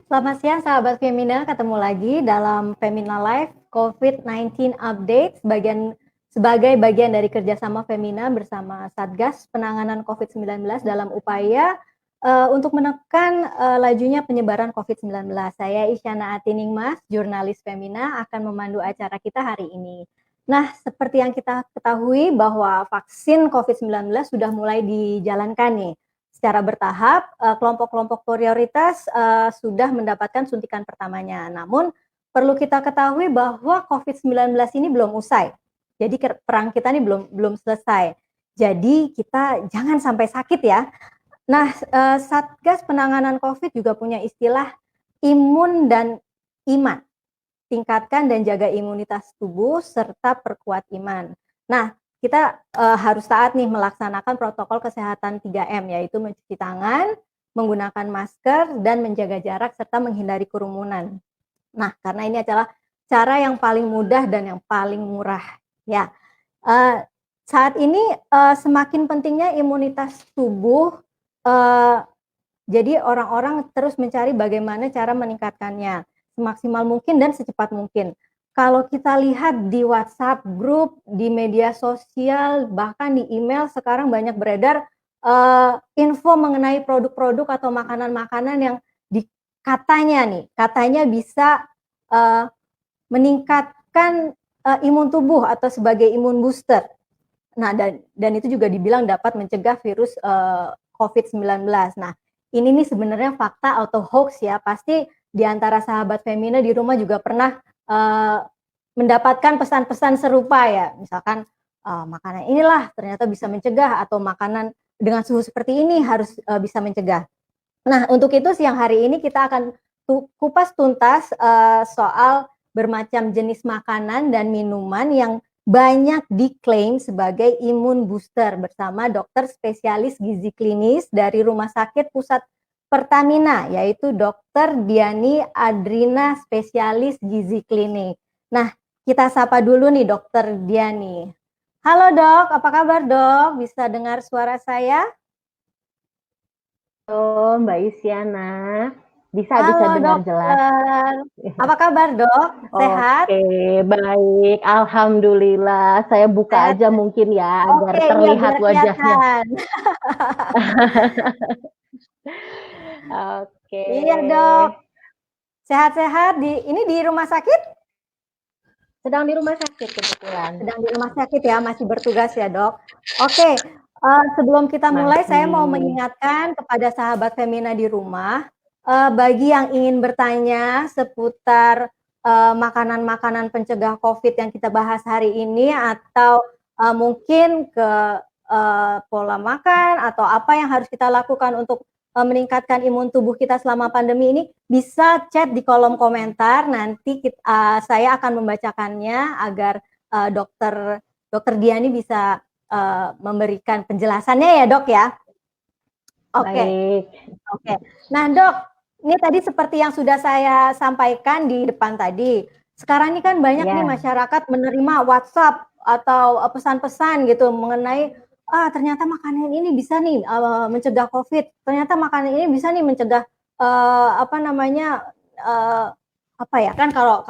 Selamat siang sahabat Femina, ketemu lagi dalam Femina Live COVID-19 Update sebagai bagian dari kerjasama Femina bersama Satgas Penanganan COVID-19 dalam upaya untuk menekan lajunya penyebaran COVID-19. Saya Isyana Atiningmas, jurnalis Femina, akan memandu acara kita hari ini. Nah, seperti yang kita ketahui bahwa vaksin COVID-19 sudah mulai dijalankan nih. Secara bertahap, kelompok-kelompok prioritas sudah mendapatkan suntikan pertamanya. Namun, perlu kita ketahui bahwa COVID-19 ini belum usai. Jadi perang kita ini belum selesai. Jadi kita jangan sampai sakit ya. Nah, Satgas Penanganan COVID juga punya istilah imun dan iman. Tingkatkan dan jaga imunitas tubuh serta perkuat iman. Nah, kita harus taat nih melaksanakan protokol kesehatan 3M, yaitu mencuci tangan, menggunakan masker, dan menjaga jarak serta menghindari kerumunan. Nah, karena ini adalah cara yang paling mudah dan yang paling murah. Ya, saat ini semakin pentingnya imunitas tubuh. Jadi orang-orang terus mencari bagaimana cara meningkatkannya semaksimal mungkin dan secepat mungkin. Kalau kita lihat di WhatsApp grup, di media sosial, bahkan di email sekarang banyak beredar info mengenai produk-produk atau makanan-makanan yang katanya bisa meningkatkan imun tubuh atau sebagai imun booster. Nah, dan itu juga dibilang dapat mencegah virus COVID-19. Nah, ini nih sebenarnya fakta atau hoax ya. Pasti di antara sahabat Femina di rumah juga pernah mendapatkan pesan-pesan serupa ya. Misalkan makanan inilah ternyata bisa mencegah, atau makanan dengan suhu seperti ini harus bisa mencegah. Nah, untuk itu siang hari ini kita akan kupas tuntas soal bermacam jenis makanan dan minuman yang banyak diklaim sebagai imun booster bersama dokter spesialis gizi klinis dari Rumah Sakit Pusat Pertamina, yaitu Dokter Diani Adrina, spesialis gizi klinik. Nah, kita sapa dulu nih Dokter Diani. Halo Dok, apa kabar Dok? Bisa dengar suara saya? Halo Mbak Isyana, bisa Halo dengar jelas. dokter, apa kabar dok? Sehat? Oke, baik. Alhamdulillah. Saya buka Sehat? aja mungkin ya agar Oke, iya terlihat biar wajahnya. kelihatan. Oke. Iya dok, sehat-sehat ini di rumah sakit? Sedang di rumah sakit kebetulan. Sedang di rumah sakit ya, masih bertugas ya dok. Oke, sebelum kita mulai saya mau Masih. mengingatkan kepada sahabat Femina di rumah, bagi yang ingin bertanya seputar makanan-makanan pencegah COVID yang kita bahas hari ini, atau mungkin ke pola makan atau apa yang harus kita lakukan untuk meningkatkan imun tubuh kita selama pandemi ini, bisa chat di kolom komentar. Nanti saya akan membacakannya agar dokter Diani bisa memberikan penjelasannya ya dok ya. Oke. Baik. Oke. Nah dok, ini tadi seperti yang sudah saya sampaikan di depan tadi. Sekarang ini kan banyak nih Ya. masyarakat menerima WhatsApp atau pesan-pesan gitu mengenai ternyata makanan ini bisa nih mencegah COVID. Ternyata makanan ini bisa nih mencegah apa namanya apa ya, kan kalau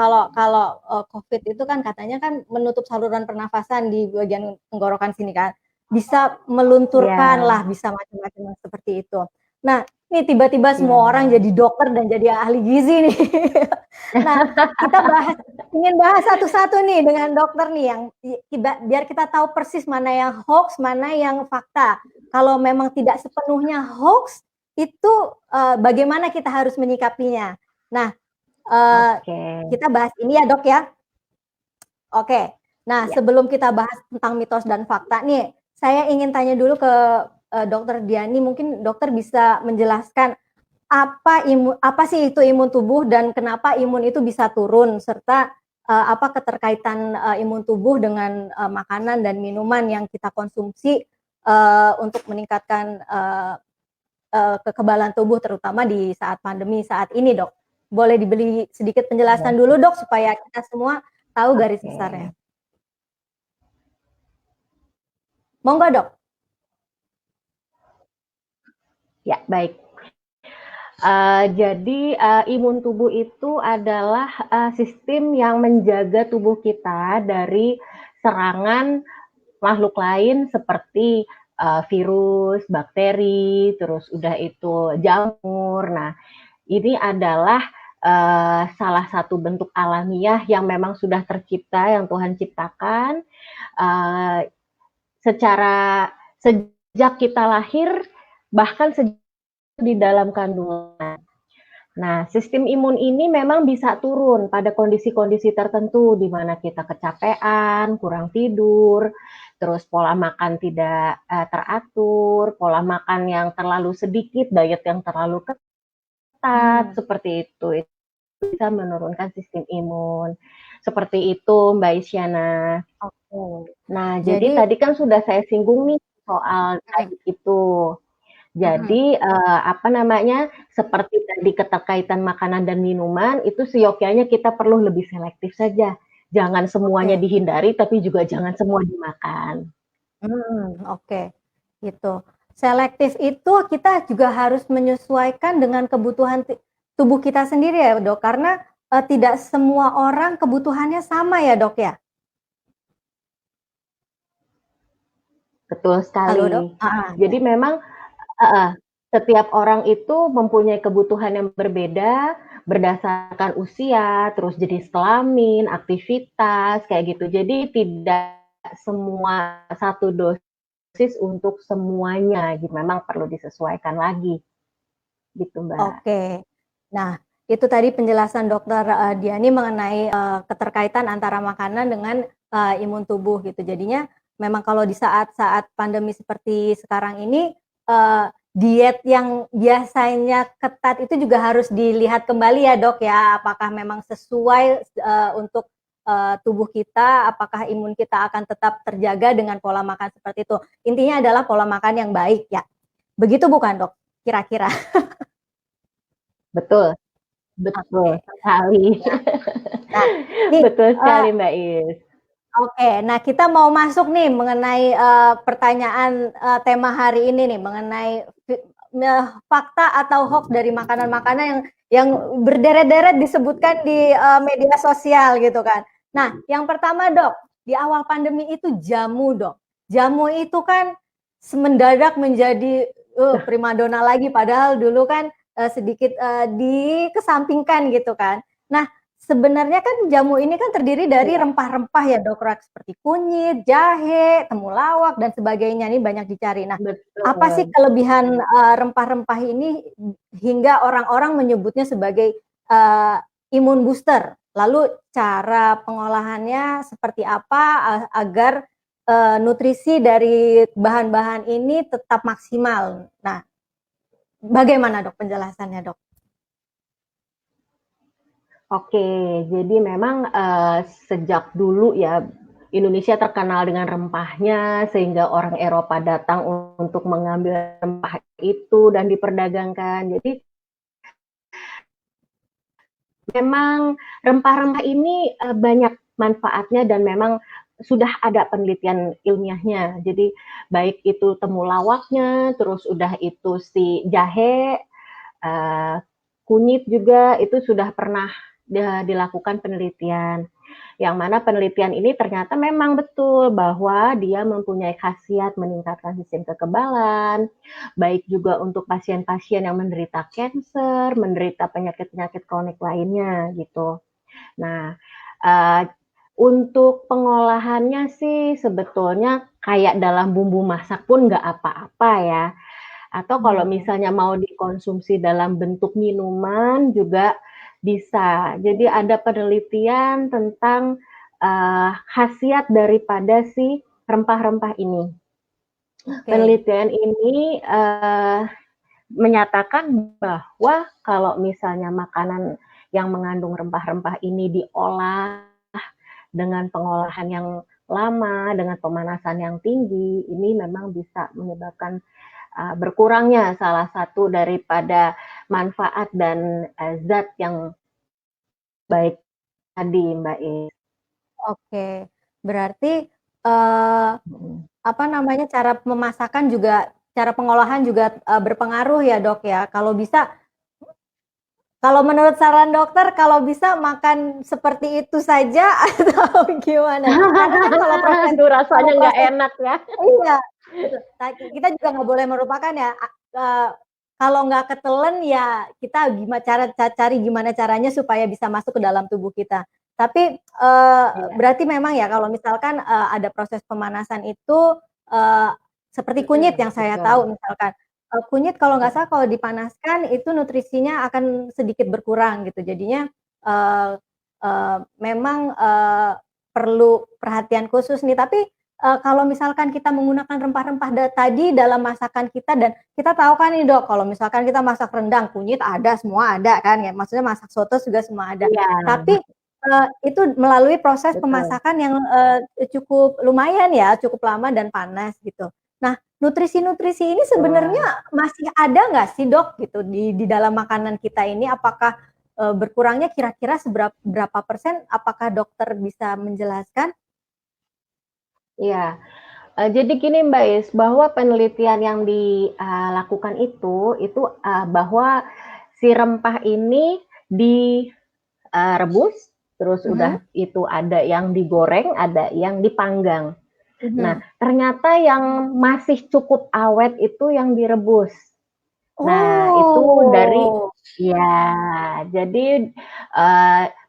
COVID itu kan katanya kan menutup saluran pernafasan di bagian tenggorokan sini kan, bisa melunturkan Ya. lah, bisa macam-macam seperti itu. Nah, ini tiba-tiba semua orang Ya. jadi dokter dan jadi ahli gizi nih. Nah, kita ingin bahas satu-satu nih dengan dokter nih, yang biar kita tahu persis mana yang hoax, mana yang fakta. Kalau memang tidak sepenuhnya hoax, itu bagaimana kita harus menyikapinya. Nah, Oke. kita bahas ini ya dok ya. Oke, nah Ya. sebelum kita bahas tentang mitos dan fakta nih, saya ingin tanya dulu ke dokter Diani, mungkin dokter bisa menjelaskan apa sih itu imun tubuh dan kenapa imun itu bisa turun, serta apa keterkaitan imun tubuh dengan makanan dan minuman yang kita konsumsi untuk meningkatkan kekebalan tubuh, terutama di saat pandemi saat ini dok. Boleh diberi sedikit penjelasan dulu dok, supaya kita semua tahu garis besarnya. Oke. Monggo dok. Ya, baik. Jadi, imun tubuh itu adalah, sistem yang menjaga tubuh kita dari serangan makhluk lain seperti, virus, bakteri, terus udah itu jamur. Nah, ini adalah, salah satu bentuk alamiah yang memang sudah tercipta, yang Tuhan ciptakan, eee, secara sejak kita lahir, bahkan di dalam kandungan. Nah, sistem imun ini memang bisa turun pada kondisi-kondisi tertentu di mana kita kecapean, kurang tidur, terus pola makan tidak teratur, pola makan yang terlalu sedikit, diet yang terlalu ketat, Hmm, seperti itu. Itu bisa menurunkan sistem imun. Seperti itu, Mbak Isyana. oke. Nah, jadi Jadi tadi kan sudah saya singgung nih soal mhm diet itu. mhm, Jadi, apa namanya, seperti tadi keterkaitan makanan dan minuman, itu seyogyanya kita perlu lebih selektif saja. Jangan semuanya oke. dihindari, tapi juga jangan semua dimakan. Oke, gitu. Selektif itu kita juga harus menyesuaikan dengan kebutuhan tubuh kita sendiri ya, Dok? Karena, tidak semua orang kebutuhannya sama ya, Dok, ya? Betul Halo, Dok? sekali. Heeh, ya. Jadi memang heeh, setiap orang itu mempunyai kebutuhan yang berbeda berdasarkan usia, terus jenis kelamin, aktivitas, kayak gitu. Jadi tidak semua satu dosis untuk semuanya, gitu. Memang perlu disesuaikan lagi, gitu, Mbak. Oke. Nah, itu tadi penjelasan Dokter, Diani mengenai, keterkaitan antara makanan dengan, imun tubuh gitu. Jadinya memang kalau di saat-saat pandemi seperti sekarang ini, diet yang biasanya ketat itu juga harus dilihat kembali ya, Dok, ya. Apakah memang sesuai, untuk, tubuh kita, apakah imun kita akan tetap terjaga dengan pola makan seperti itu. Intinya adalah pola makan yang baik ya. Begitu bukan, Dok, kira-kira? Betul, betul Oke. sekali. Nah nah, nih, Betul sekali, Mbak Is. oke, nah kita mau masuk nih mengenai, pertanyaan, tema hari ini nih, mengenai fakta atau hoax dari makanan-makanan yang berderet-deret disebutkan di, media sosial gitu kan. Nah, yang pertama Dok, di awal pandemi itu jamu Dok. Jamu itu kan mendadak menjadi, primadona lagi padahal dulu kan, sedikit, dikesampingkan gitu kan. Nah, sebenarnya kan jamu ini kan terdiri dari Iya, rempah-rempah ya, Dok, seperti kunyit, jahe, temulawak, dan sebagainya, ini banyak dicari. Nah, apa sih betul. kelebihan, rempah-rempah ini hingga orang-orang menyebutnya sebagai, imun booster? Lalu cara pengolahannya seperti apa agar, nutrisi dari bahan-bahan ini tetap maksimal? Nah, bagaimana, Dok, penjelasannya, Dok? Oke, jadi memang, sejak dulu ya, Indonesia terkenal dengan rempahnya, sehingga orang Eropa datang untuk mengambil rempah itu dan diperdagangkan. Jadi memang rempah-rempah ini, banyak manfaatnya dan memang sudah ada penelitian ilmiahnya. Jadi baik itu temulawaknya, terus udah itu si jahe, eee, kunyit juga itu sudah pernah dilakukan penelitian. Yang mana penelitian ini ternyata memang betul bahwa dia mempunyai khasiat meningkatkan sistem kekebalan, baik juga untuk pasien-pasien yang menderita kanker, menderita penyakit-penyakit kronik lainnya gitu. Nah, eee, untuk pengolahannya sih sebetulnya kayak dalam bumbu masak pun nggak apa-apa ya, atau kalau Mmm, misalnya mau dikonsumsi dalam bentuk minuman juga bisa. Jadi ada penelitian tentang, khasiat daripada si rempah-rempah ini. oke. Penelitian ini, menyatakan bahwa kalau misalnya makanan yang mengandung rempah-rempah ini diolah dengan pengolahan yang lama, dengan pemanasan yang tinggi, ini memang bisa menyebabkan berkurangnya salah satu daripada manfaat dan zat yang baik tadi, Mbak Is. Oke, berarti, eee, Mhm. apa namanya, cara pengolahan juga, berpengaruh ya, Dok, ya? Kalau bisa Kalau menurut saran dokter, kalau bisa makan seperti itu saja atau gimana? Karena kan Aduh, kalau rasanya nggak proses enak ya. iya, gitu. Kita juga nggak boleh merupakan ya, kalau nggak ketelen ya kita cari gimana caranya supaya bisa masuk ke dalam tubuh kita. Tapi, Iya, berarti memang ya kalau misalkan, ada proses pemanasan itu, eee, seperti kunyit yang saya betul. tahu misalkan, kunyit kalau nggak salah Mhm. kalau dipanaskan itu nutrisinya akan sedikit berkurang gitu. Jadinya, eee eee, memang, perlu perhatian khusus nih. Tapi kalau misalkan kita menggunakan rempah-rempah tadi dalam masakan kita dan kita tahu kan nih Dok, kalau misalkan kita masak rendang, kunyit ada, semua ada kan ya, maksudnya masak soto juga semua ada. Iya, Tapi, itu melalui proses betul. pemasakan yang, cukup lumayan ya, cukup lama dan panas gitu. Nah, nutrisi-nutrisi ini Betul. sebenarnya masih ada nggak sih Dok gitu di dalam makanan kita ini? Apakah, berkurangnya kira-kira berapa persen? Apakah dokter bisa menjelaskan? Iya. Jadi gini Mbak Is, bahwa penelitian yang dilakukan itu, bahwa si rempah ini direbus, terus Mhm, udah itu ada yang digoreng, ada yang dipanggang. Nah, mhm. ternyata yang masih cukup awet itu yang direbus. Nah, itu dari Oh, ya, jadi,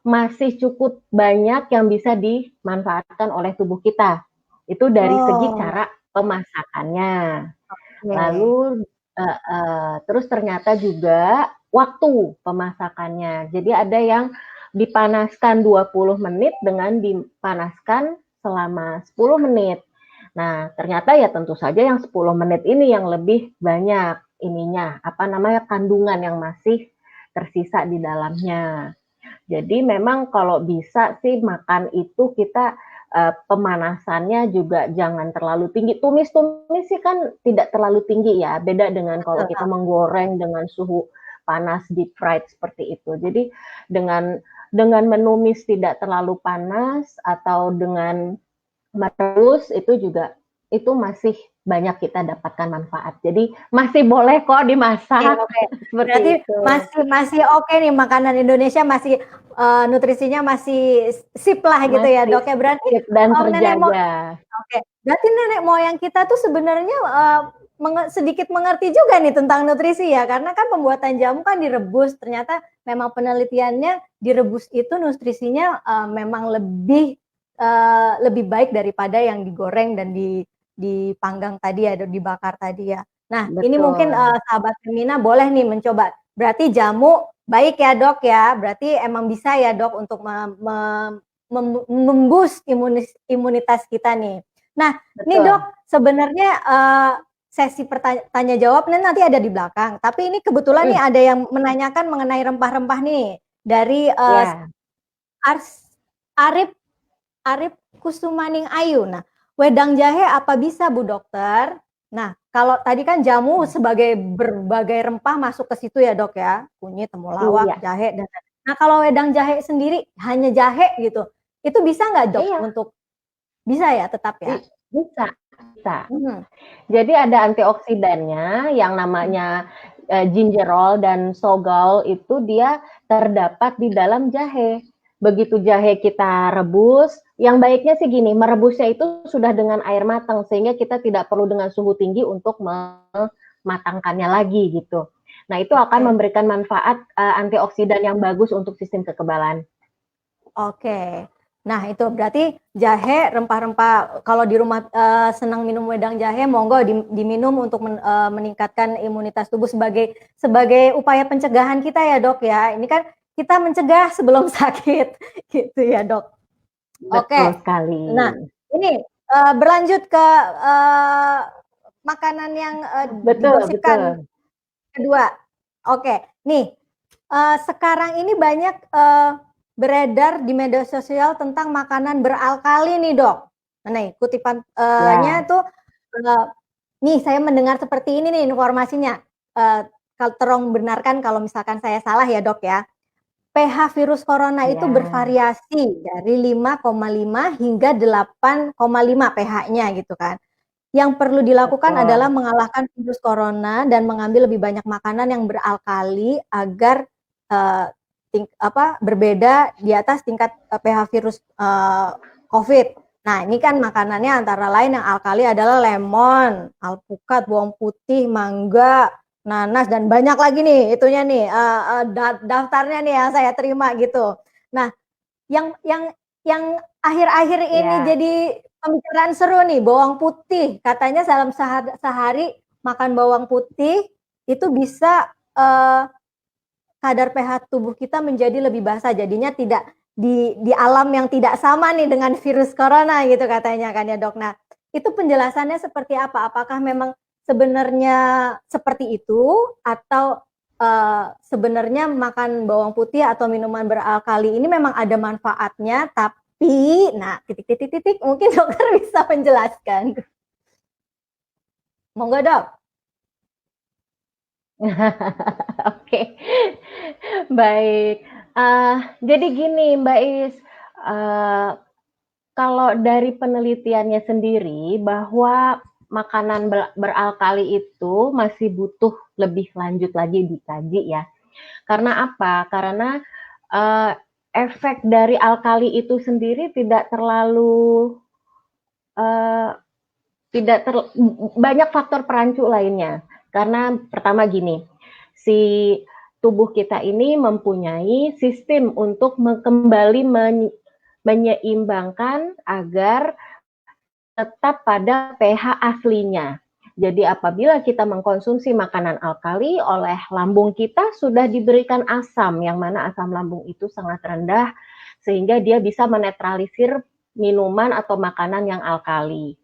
masih cukup banyak yang bisa dimanfaatkan oleh tubuh kita. Itu dari segi oh, cara pemasakannya. oke. Lalu terus ternyata juga waktu pemasakannya. Jadi ada yang dipanaskan 20 menit dengan dipanaskan selama 10 menit. Nah, ternyata ya tentu saja yang 10 menit ini yang lebih banyak ininya, apa namanya, kandungan yang masih tersisa di dalamnya. Jadi memang kalau bisa sih makan itu kita pemanasannya juga jangan terlalu tinggi. Tumis-tumis sih kan tidak terlalu tinggi ya, beda dengan kalau Betul, kita menggoreng dengan suhu panas deep fried seperti itu. Jadi dengan menumis tidak terlalu panas atau dengan merebus itu juga itu masih banyak kita dapatkan manfaat. Jadi masih boleh kok oke, dimasak oke. Berarti seperti itu. masih masih oke nih makanan Indonesia masih, nutrisinya masih sip lah gitu ya, Masih Dok, ya. Berarti, sip dan nenek terjaga. oke, berarti nenek moyang kita tuh sebenarnya, sedikit mengerti juga nih tentang nutrisi ya, karena kan pembuatan jamu kan direbus, ternyata memang penelitiannya direbus itu nutrisinya, memang lebih baik daripada yang digoreng dan dipanggang tadi ya, dibakar tadi ya. Nah, ini mungkin, Betul. sahabat Femina boleh nih mencoba. Berarti jamu baik ya, Dok, ya? Berarti emang bisa ya, Dok, untuk mem-boost imunitas kita nih. Nah, nih Dok, Betul. sebenarnya sesi tanya jawab nanti ada di belakang. Tapi ini kebetulan nih Mhm, ada yang menanyakan mengenai rempah-rempah nih dari iya, Ars Arif Arif Kusumaning Ayu. Nah, wedang jahe apa bisa Bu Dokter? Nah, kalau tadi kan jamu sebagai berbagai rempah masuk ke situ ya Dok ya, kunyit, temulawak, iya, jahe, dan nah kalau wedang jahe sendiri hanya jahe gitu, itu bisa nggak Dok iya, untuk bisa ya tetap ya? bisa bisa. Mhm. Jadi ada antioksidannya yang namanya, gingerol dan sogal itu dia terdapat di dalam jahe. Begitu jahe kita rebus, yang baiknya sih gini, merebusnya itu sudah dengan air matang sehingga kita tidak perlu dengan suhu tinggi untuk mematangkannya lagi gitu. Nah, itu akan Oke. memberikan manfaat, antioksidan yang bagus untuk sistem kekebalan. Oke. Nah, itu berarti jahe, rempah-rempah kalau di rumah, senang minum wedang jahe, monggo diminum untuk meningkatkan imunitas tubuh sebagai sebagai upaya pencegahan kita ya, Dok, ya. Ini kan kita mencegah sebelum sakit, gitu ya, Dok. Betul Oke. sekali. Nah, ini, berlanjut ke, makanan yang, Betul digosipkan betul. kedua. Oke, nih, sekarang ini banyak, beredar di media sosial tentang makanan beralkali nih, Dok. Nah, nih kutipan nya Ya, tuh, eee, nih saya mendengar seperti ini nih informasinya, eee, tolong benarkan kalau misalkan saya salah ya, Dok, ya. pH virus corona itu ya, bervariasi dari 5,5 hingga 8,5 pH-nya gitu kan. Yang perlu dilakukan adalah betul. mengalahkan virus corona dan mengambil lebih banyak makanan yang beralkali agar berbeda di atas tingkat pH virus COVID. Nah, ini kan makanannya antara lain yang alkali adalah lemon, alpukat, bawang putih, mangga, nanas, dan banyak lagi nih itunya nih daftarnya nih yang saya terima gitu. Nah, yang akhir-akhir ini jadi pembicaraan seru nih, bawang putih. Katanya dalam sehari makan bawang putih itu bisa kadar pH tubuh kita menjadi lebih basah, jadinya tidak di alam yang tidak sama nih dengan virus corona gitu katanya kan ya dok. Nah itu penjelasannya seperti apa? Apakah memang sebenarnya seperti itu atau sebenarnya makan bawang putih atau minuman beralkali ini memang ada manfaatnya, tapi nah titik mungkin dokter bisa menjelaskan. Monggo dok. Oke, baik. Jadi gini Mbak Is, kalau dari penelitiannya sendiri bahwa makanan beralkali itu masih butuh lebih lanjut lagi dikaji ya. Karena apa? Karena efek dari alkali itu sendiri tidak terlalu banyak faktor perancu lainnya. Karena pertama gini, si tubuh kita ini mempunyai sistem untuk kembali menyeimbangkan agar tetap pada pH aslinya. Jadi apabila kita mengkonsumsi makanan alkali, oleh lambung kita sudah diberikan asam, yang mana asam lambung itu sangat rendah, sehingga dia bisa menetralisir minuman atau makanan yang alkali.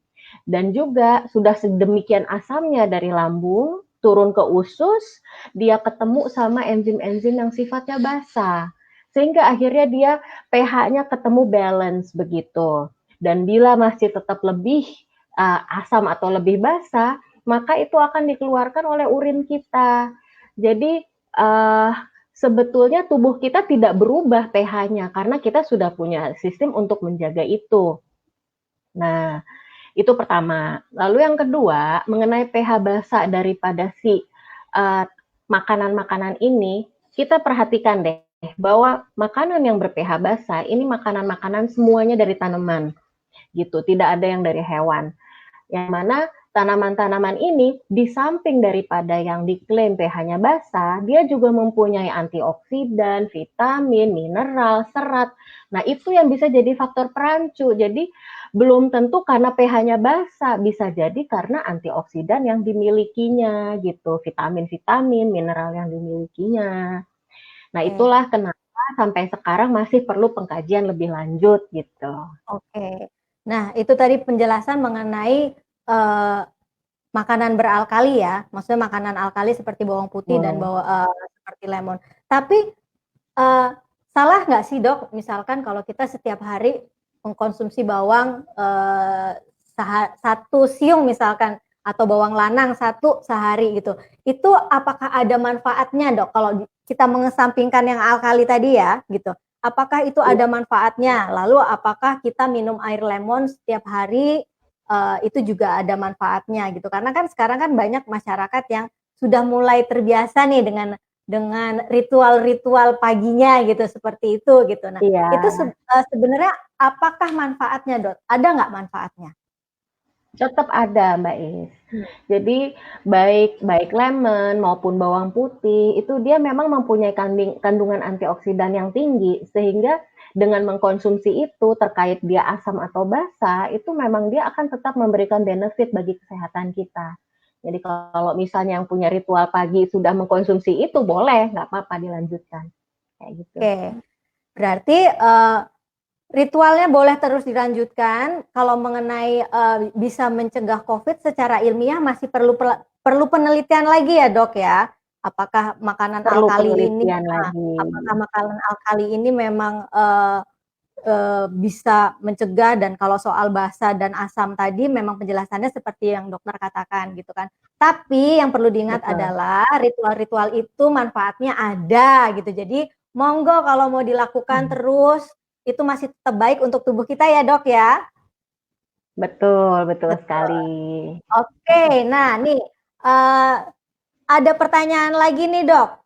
Dan juga sudah sedemikian asamnya dari lambung, turun ke usus, dia ketemu sama enzim-enzim yang sifatnya basa. Sehingga akhirnya dia pH-nya ketemu balance begitu. Dan bila masih tetap lebih asam atau lebih basa, maka itu akan dikeluarkan oleh urin kita. Jadi sebetulnya tubuh kita tidak berubah pH-nya karena kita sudah punya sistem untuk menjaga itu. Nah, itu pertama. Lalu yang kedua, mengenai pH basa daripada si makanan-makanan ini, kita perhatikan deh bahwa makanan yang ber-pH basa ini makanan-makanan semuanya dari tanaman gitu, tidak ada yang dari hewan. Yang mana tanaman-tanaman ini di samping daripada yang diklaim pH-nya basa, dia juga mempunyai antioksidan, vitamin, mineral, serat. Nah, itu yang bisa jadi faktor perancu. Jadi belum tentu karena pH-nya basa, bisa jadi karena antioksidan yang dimilikinya gitu, vitamin-vitamin, mineral yang dimilikinya. Nah, itulah kenapa sampai sekarang masih perlu pengkajian lebih lanjut gitu. Oke. Nah, itu tadi penjelasan mengenai makanan beralkali ya, maksudnya makanan alkali seperti bawang putih dan seperti lemon. Tapi salah nggak sih dok, misalkan kalau kita setiap hari mengkonsumsi bawang satu siung misalkan, atau bawang lanang satu sehari gitu, itu apakah ada manfaatnya dok? Kalau kita mengesampingkan yang alkali tadi ya gitu, apakah itu ada manfaatnya? Lalu apakah kita minum air lemon setiap hari itu juga ada manfaatnya gitu? Karena kan sekarang kan banyak masyarakat yang sudah mulai terbiasa nih dengan ritual-ritual paginya gitu, seperti itu gitu. Nah, itu sebenarnya apakah manfaatnya dok? Ada nggak manfaatnya? Tetap ada Mbak Is. Jadi baik lemon maupun bawang putih itu dia memang mempunyai kandungan antioksidan yang tinggi, sehingga dengan mengkonsumsi itu terkait dia asam atau basa, itu memang dia akan tetap memberikan benefit bagi kesehatan kita. Jadi kalau misalnya yang punya ritual pagi sudah mengkonsumsi itu boleh, nggak apa-apa dilanjutkan. Kayak gitu. Oke, berarti ritualnya boleh terus dilanjutkan. Kalau mengenai bisa mencegah COVID secara ilmiah masih perlu penelitian lagi ya dok ya. Apakah makanan alkali ini memang bisa mencegah, dan kalau soal basa dan asam tadi memang penjelasannya seperti yang dokter katakan gitu kan. Tapi yang perlu diingat adalah ritual-ritual itu manfaatnya ada gitu. Jadi monggo kalau mau dilakukan terus, itu masih tetap baik untuk tubuh kita ya dok ya. Betul sekali. Oke, nah nih ada pertanyaan lagi nih dok.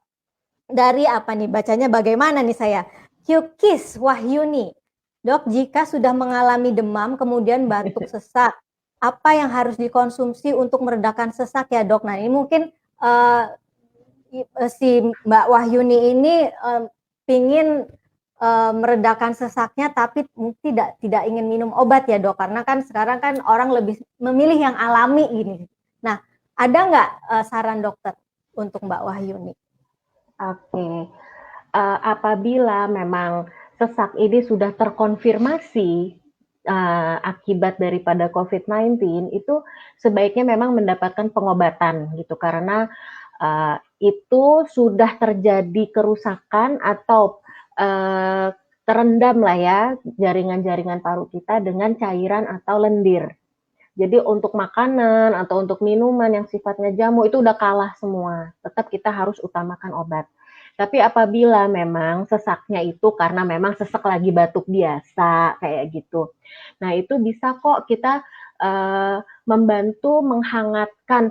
dari apa nih, bacanya bagaimana nih saya? Yukis Wahyuni. Dok, jika sudah mengalami demam, kemudian batuk sesak, apa yang harus dikonsumsi untuk meredakan sesak ya dok? Nah ini mungkin si Mbak Wahyuni ini pingin meredakan sesaknya tapi tidak ingin minum obat ya dok, karena kan sekarang kan orang lebih memilih yang alami gini. Nah, ada nggak saran dokter untuk Mbak Wahyuni? Oke, apabila memang sesak ini sudah terkonfirmasi akibat daripada COVID-19, itu sebaiknya memang mendapatkan pengobatan gitu, karena itu sudah terjadi kerusakan atau terendam lah ya jaringan-jaringan paru kita dengan cairan atau lendir. Jadi untuk makanan atau untuk minuman yang sifatnya jamu itu udah kalah semua. Tetap kita harus utamakan obat. Tapi apabila memang sesaknya itu karena memang sesek lagi batuk biasa kayak gitu. Nah, itu bisa kok kita membantu menghangatkan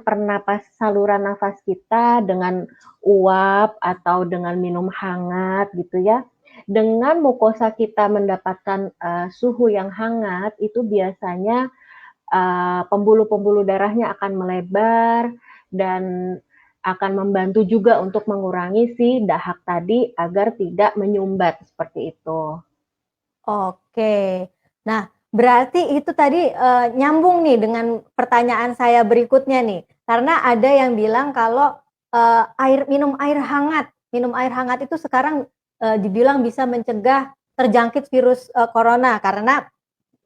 saluran nafas kita dengan uap atau dengan minum hangat gitu ya. Dengan mukosa kita mendapatkan suhu yang hangat, itu biasanya pembuluh-pembuluh darahnya akan melebar dan akan membantu juga untuk mengurangi si dahak tadi agar tidak menyumbat seperti itu. Oke. Nah, berarti itu tadi nyambung nih dengan pertanyaan saya berikutnya nih. Karena ada yang bilang kalau minum air hangat itu sekarang dibilang bisa mencegah terjangkit virus corona karena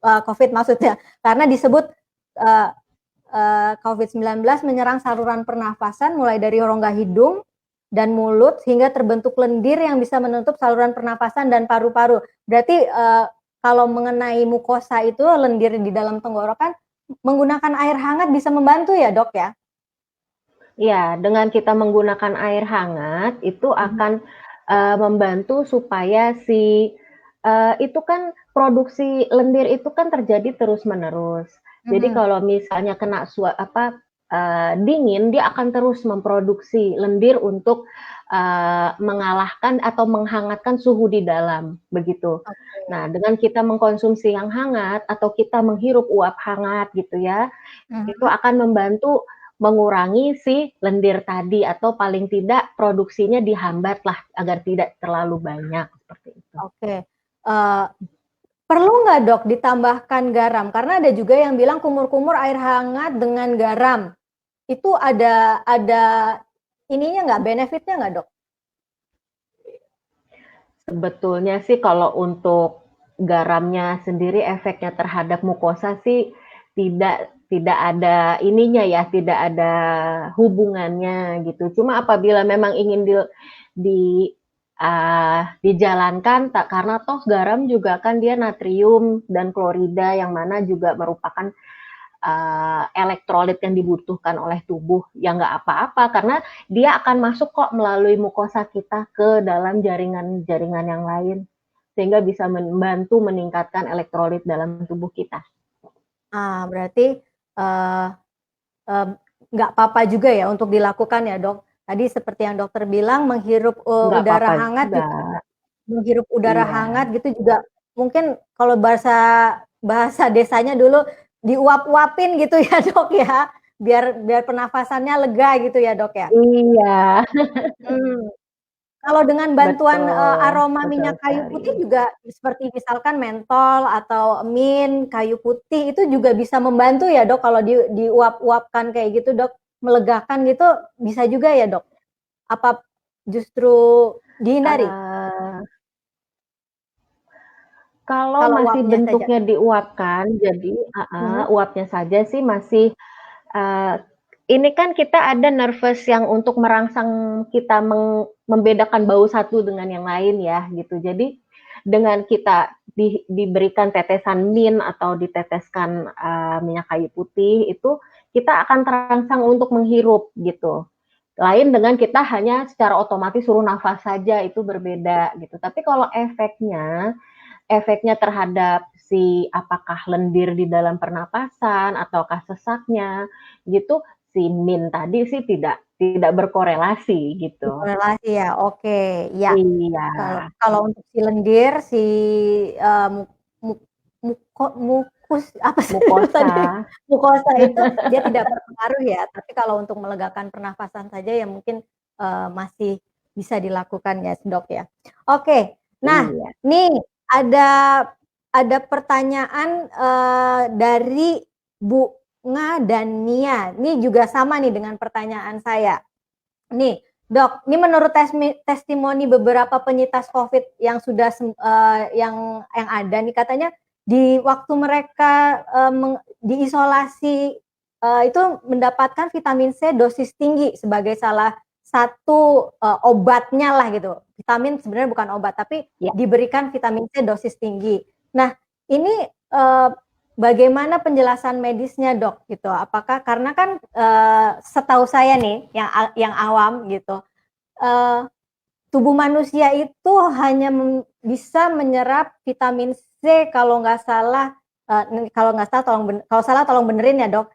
COVID maksudnya. Karena disebut COVID-19 menyerang saluran pernafasan mulai dari rongga hidung dan mulut hingga terbentuk lendir yang bisa menutup saluran pernafasan dan paru-paru. Berarti kalau mengenai mukosa itu lendir di dalam tenggorokan, menggunakan air hangat bisa membantu ya dok ya? Iya, dengan kita menggunakan air hangat itu akan membantu supaya itu kan produksi lendir itu kan terjadi terus-menerus. Jadi kalau misalnya kena dingin, dia akan terus memproduksi lendir untuk mengalahkan atau menghangatkan suhu di dalam, begitu. Nah, dengan kita mengkonsumsi yang hangat atau kita menghirup uap hangat gitu ya, itu akan membantu mengurangi si lendir tadi atau paling tidak produksinya dihambat lah agar tidak terlalu banyak seperti itu. Oke. Perlu nggak dok ditambahkan garam? Karena ada juga yang bilang kumur-kumur air hangat dengan garam. Itu ada ininya nggak, benefitnya nggak dok? Sebetulnya sih kalau untuk garamnya sendiri efeknya terhadap mukosa sih tidak ada ininya ya, tidak ada hubungannya gitu. Cuma apabila memang ingin dijalankan karena toh garam juga kan dia natrium dan klorida yang mana juga merupakan elektrolit yang dibutuhkan oleh tubuh, ya nggak apa-apa karena dia akan masuk kok melalui mukosa kita ke dalam jaringan-jaringan yang lain sehingga bisa membantu meningkatkan elektrolit dalam tubuh kita. Berarti nggak apa-apa juga ya untuk dilakukan ya dok. Tadi seperti yang dokter bilang menghirup Nggak udara apa-apa hangat juga. menghirup udara Iya. hangat gitu juga mungkin kalau bahasa desanya dulu diuap-uapin gitu ya dok ya, biar pernafasannya lega gitu ya dok ya. Iya. Kalau dengan bantuan Betul, aroma betul minyak kayu putih sekali. juga seperti misalkan mentol atau mint, kayu putih itu juga bisa membantu ya dok kalau diuap-uapkan kayak gitu dok, melegakan gitu bisa juga ya dok? Apa justru dihindari? Kalau Kalau masih uapnya saja? bentuknya diuapkan, jadi uapnya saja sih masih uh, ini kan kita ada nervous yang untuk merangsang kita membedakan bau satu dengan yang lain ya gitu. Jadi dengan kita diberikan tetesan mint atau diteteskan minyak kayu putih itu kita akan terangsang untuk menghirup gitu. Lain dengan kita hanya secara otomatis suruh nafas saja itu berbeda gitu. Tapi kalau efeknya terhadap apakah lendir di dalam pernapasan ataukah sesaknya gitu si min tadi sih tidak berkorelasi gitu. Berkorelasi ya, oke, ya. Iya. Kalau untuk si lendir, si mu mu mukus apa sih Mukosa. tadi, mukosa itu dia tidak berpengaruh ya, tapi kalau untuk melegakan pernafasan saja ya mungkin, masih bisa dilakukan ya, Dok, ya. Oke, nah Iya. nih ada pertanyaan, dari Bunga dan Nia, ini juga sama nih dengan pertanyaan saya. Nih, Dok, ini menurut testimoni beberapa penyintas COVID yang sudah yang ada nih katanya di waktu mereka, diisolasi, itu mendapatkan vitamin C dosis tinggi sebagai salah satu, obatnya lah gitu. Vitamin sebenarnya bukan obat, tapi Ya. diberikan vitamin C dosis tinggi. Nah, ini, bagaimana penjelasan medisnya, Dok, gitu? Apakah karena kan, setahu saya nih yang awam gitu, eee, tubuh manusia itu hanya bisa menyerap vitamin C kalau nggak salah, kalau salah tolong benerin ya, Dok,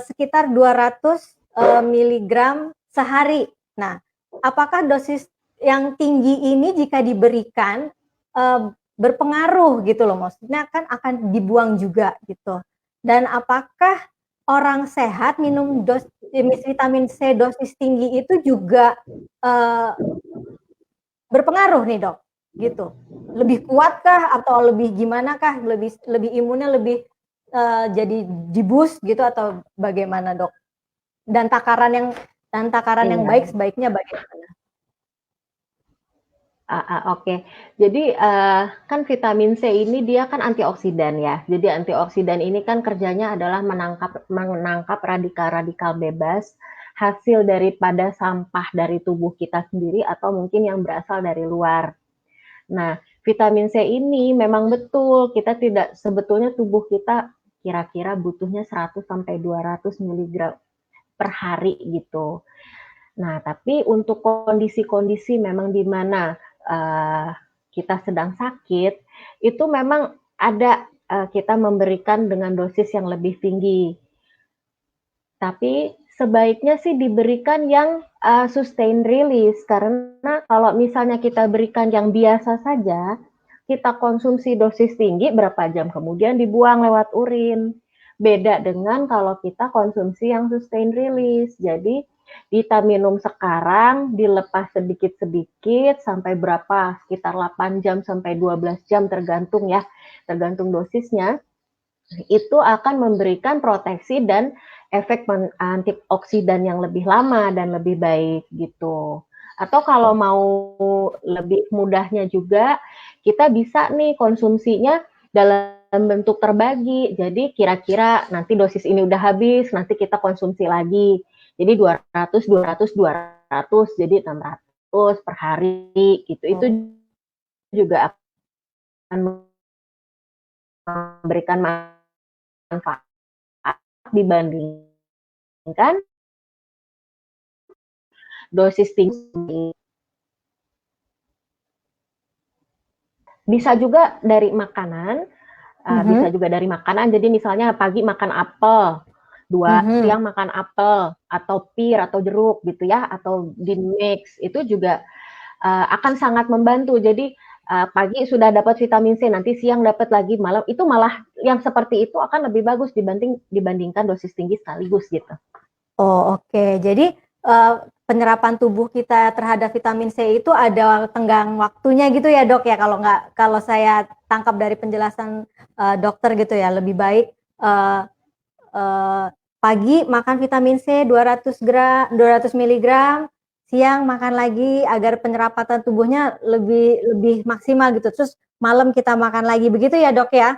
sekitar 200, miligram sehari. Nah, apakah dosis yang tinggi ini jika diberikan, berpengaruh gitu loh, maksudnya kan akan dibuang juga gitu. Dan apakah orang sehat minum vitamin C dosis tinggi itu juga, eee, berpengaruh nih, Dok? Gitu. Lebih kuatkah atau lebih gimana kah? Lebih imunnya lebih, jadi di-boost gitu atau bagaimana, Dok? Dan takaran yang baik Iya. sebaiknya bagaimana? Oke. Jadi, kan vitamin C ini dia kan antioksidan ya. Jadi antioksidan ini kan kerjanya adalah menangkap radikal-radikal bebas hasil daripada sampah dari tubuh kita sendiri atau mungkin yang berasal dari luar. Nah, vitamin C ini memang betul sebetulnya tubuh kita kira-kira butuhnya 100 sampai 200 miligram per hari gitu. Nah, tapi untuk kondisi-kondisi memang di mana, kita sedang sakit, itu memang ada, kita memberikan dengan dosis yang lebih tinggi. Tapi sebaiknya sih diberikan yang, sustain release, karena kalau misalnya kita berikan yang biasa saja, kita konsumsi dosis tinggi, berapa jam kemudian dibuang lewat urin. Beda dengan kalau kita konsumsi yang sustain release. Jadi kita minum sekarang, dilepas sedikit-sedikit sampai berapa, sekitar 8 jam sampai 12 jam tergantung ya, tergantung dosisnya. Itu akan memberikan proteksi dan efek antioksidan yang lebih lama dan lebih baik gitu. Atau kalau mau lebih mudahnya juga, kita bisa nih konsumsinya dalam bentuk terbagi. Jadi kira-kira nanti dosis ini udah habis, nanti kita konsumsi lagi. Jadi 200, 200, 200, jadi 600 per hari gitu. Itu juga akan memberikan manfaat dibandingkan dosis tinggi. Bisa juga dari makanan, bisa juga dari makanan. Jadi misalnya pagi makan apel, siang makan apel atau pir atau jeruk gitu ya, atau di-mix itu juga akan sangat membantu. Jadi pagi sudah dapat vitamin C, nanti siang dapat lagi, malam itu malah yang seperti itu akan lebih bagus dibandingkan dosis tinggi sekaligus gitu. Oh, oke. Jadi, penyerapan tubuh kita terhadap vitamin C itu ada tenggang waktunya gitu ya, Dok, ya? Kalau saya tangkap dari penjelasan, dokter gitu ya, lebih baik, eee eee, pagi makan vitamin C 200 miligram, siang makan lagi agar penyerapan tubuhnya lebih maksimal gitu, terus malam kita makan lagi, begitu ya, Dok, ya?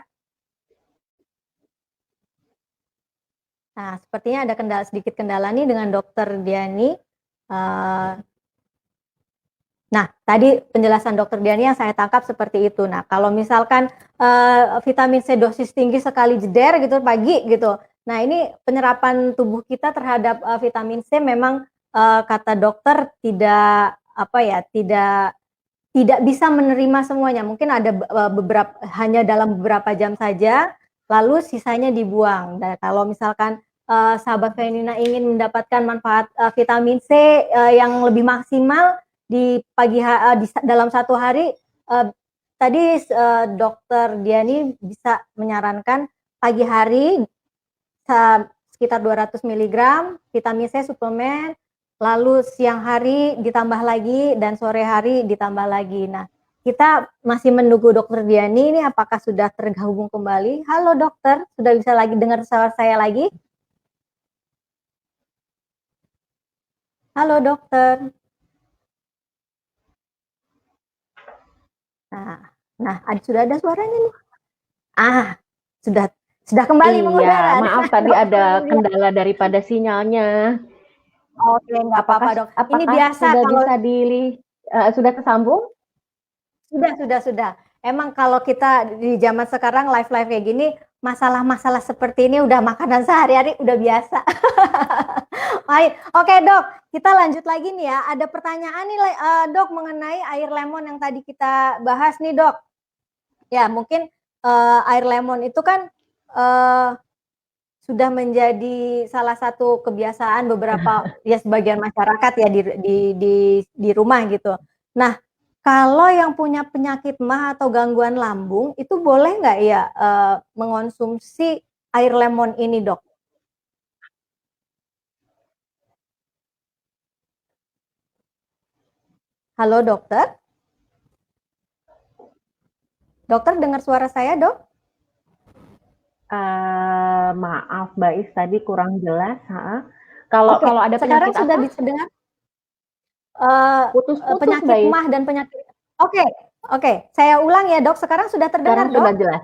Nah, sepertinya ada sedikit kendala nih dengan Dokter Diani. Eee, nah, tadi penjelasan Dokter Diani yang saya tangkap seperti itu. Nah, kalau misalkan, vitamin C dosis tinggi sekali jeder gitu pagi gitu. Nah, ini penyerapan tubuh kita terhadap, vitamin C memang, kata dokter tidak apa ya, tidak bisa menerima semuanya. Mungkin ada hanya dalam beberapa jam saja, lalu sisanya dibuang. Dan kalau misalkan, sahabat Femina ingin mendapatkan manfaat vitamin C yang lebih maksimal di dalam satu hari, tadi Dokter Diani bisa menyarankan pagi hari sekitar 200 mg vitamin C suplemen, lalu siang hari ditambah lagi dan sore hari ditambah lagi. Nah, kita masih menunggu Dokter Diani ini apakah sudah tergabung kembali. Halo dokter, sudah bisa lagi dengar suara saya lagi? Halo dokter. Nah, sudah ada suaranya nih. Sudah kembali mengudara. Maaf tadi ada kendala daripada sinyalnya. Oke, nggak apa-apa dok. Ini biasa sudah kalau bisa sudah tersambung? Sudah. Emang kalau kita di zaman sekarang live kayak gini, masalah-masalah seperti ini udah makanan sehari-hari, udah biasa. Baik, oke dok, kita lanjut lagi nih ya. Ada pertanyaan nih dok mengenai air lemon yang tadi kita bahas nih dok. Ya mungkin air lemon itu kan sudah menjadi salah satu kebiasaan beberapa ya sebagian masyarakat ya di rumah gitu. Nah, kalau yang punya penyakit MAH atau gangguan lambung itu boleh nggak ya mengonsumsi air lemon ini dok? Halo dokter? Dokter dengar suara saya dok? Maaf Mbak Is, tadi kurang jelas. Kalau ada sekarang penyakit sudah apa? bisa dengar? Putus-putus Penyakit Mbak Is. MAH dan penyakit. Oke, saya ulang ya dok. Sekarang sudah terdengar Sekarang dok? sudah jelas.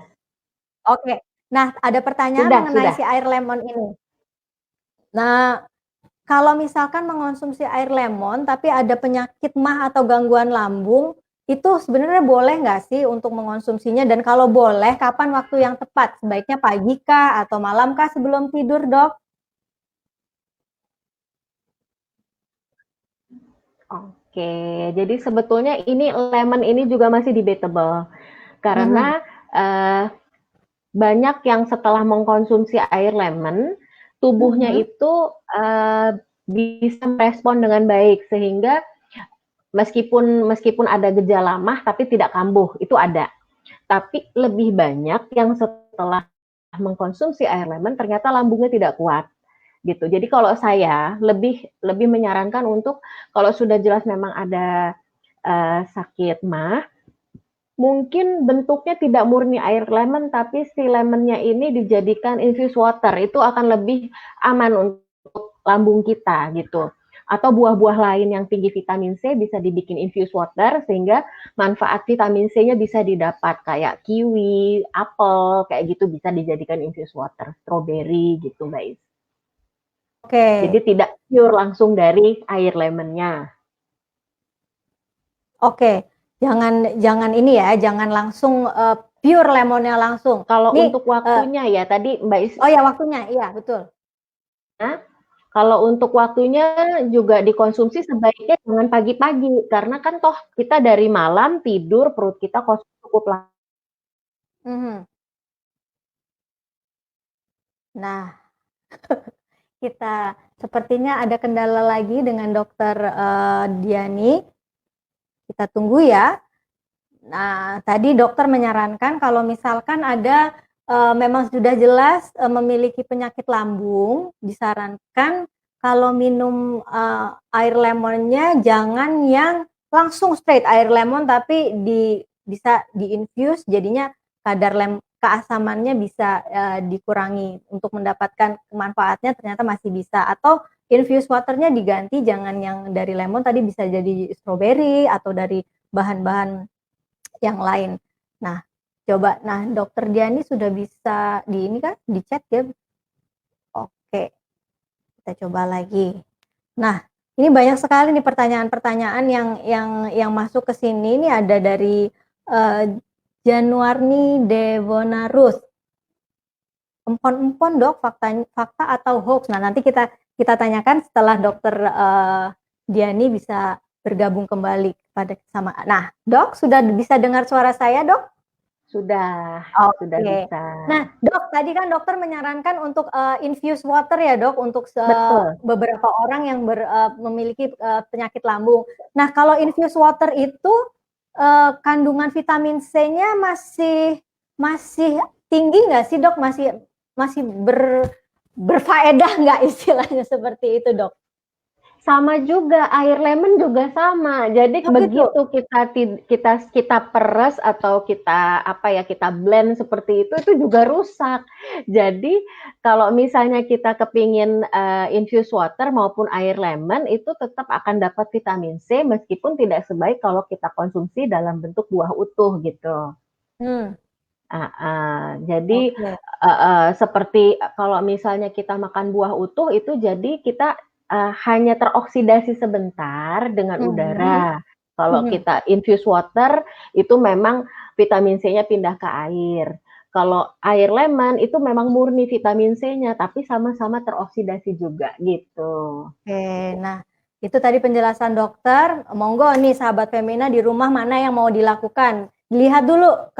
Oke, nah ada pertanyaan mengenai si air lemon ini. Nah, kalau misalkan mengonsumsi air lemon tapi ada penyakit MAH atau gangguan lambung, itu sebenarnya boleh nggak sih untuk mengonsumsinya? Dan kalau boleh, kapan waktu yang tepat? Sebaiknya pagi kah atau malam kah sebelum tidur, dok? Oke, jadi sebetulnya ini lemon ini juga masih debatable karena banyak yang setelah mengkonsumsi air lemon, tubuhnya itu bisa merespon dengan baik sehingga meskipun ada gejala MAH tapi tidak kambuh, itu ada. Tapi lebih banyak yang setelah mengkonsumsi air lemon ternyata lambungnya tidak kuat gitu. Jadi kalau saya lebih menyarankan untuk kalau sudah jelas memang ada sakit MAH, mungkin bentuknya tidak murni air lemon, tapi si lemonnya ini dijadikan infused water, itu akan lebih aman untuk lambung kita gitu. Atau buah-buah lain yang tinggi vitamin C bisa dibikin infused water sehingga manfaat vitamin C-nya bisa didapat kayak kiwi, apel, kayak gitu bisa dijadikan infused water, strawberry gitu Mbak Is. Jadi tidak pure langsung dari air lemonnya. Jangan ini ya, jangan langsung pure lemonnya langsung. Kalau untuk waktunya ya tadi Mbak Is. Oh ya waktunya, iya betul. Nah, kalau untuk waktunya juga dikonsumsi sebaiknya jangan pagi-pagi karena kan toh kita dari malam tidur perut kita cukup lama. Nah, kita sepertinya ada kendala lagi dengan Dokter Diani. Kita tunggu ya. Nah, tadi dokter menyarankan kalau misalkan ada memang sudah jelas memiliki penyakit lambung, disarankan kalau minum air lemonnya jangan yang langsung straight air lemon, tapi bisa di-infuse, jadinya kadar keasamannya bisa dikurangi untuk mendapatkan manfaatnya ternyata masih bisa. Atau infused waternya diganti, jangan yang dari lemon, tadi bisa jadi strawberry atau dari bahan-bahan yang lain. Nah, coba. Nah, Dokter Diani sudah bisa di ini kan, di chat ya. Oke, kita coba lagi. Nah, ini banyak sekali nih pertanyaan-pertanyaan yang masuk ke sini. Ini ada dari Januarni Devonarus. Empon-empon dok, fakta atau hoax? Nah, nanti kita tanyakan setelah Dokter Diani bisa bergabung kembali pada sama. Nah, dok sudah bisa dengar suara saya dok? sudah Oke. bisa. Nah, Dok, tadi kan dokter menyarankan untuk infuse water ya, Dok, untuk Betul. beberapa orang yang memiliki penyakit lambung. Nah, kalau infuse water itu kandungan vitamin C-nya masih tinggi nggak sih, Dok? Masih berfaedah nggak istilahnya seperti itu, Dok? Sama juga, air lemon juga sama. Jadi Oh, gitu. begitu kita peres atau kita blend seperti itu juga rusak. Jadi kalau misalnya kita kepingin infuse water maupun air lemon itu tetap akan dapat vitamin C meskipun tidak sebaik kalau kita konsumsi dalam bentuk buah utuh gitu. Hmm, Jadi oke. seperti kalau misalnya kita makan buah utuh itu jadi kita hanya teroksidasi sebentar dengan Mhm. udara. Kalau Mhm. kita infuse water itu memang vitamin C-nya pindah ke air. Kalau air lemon itu memang murni vitamin C-nya, tapi sama-sama teroksidasi juga gitu. Oke, nah itu tadi penjelasan dokter. Monggo nih sahabat Femina di rumah mana yang mau dilakukan. Lihat dulu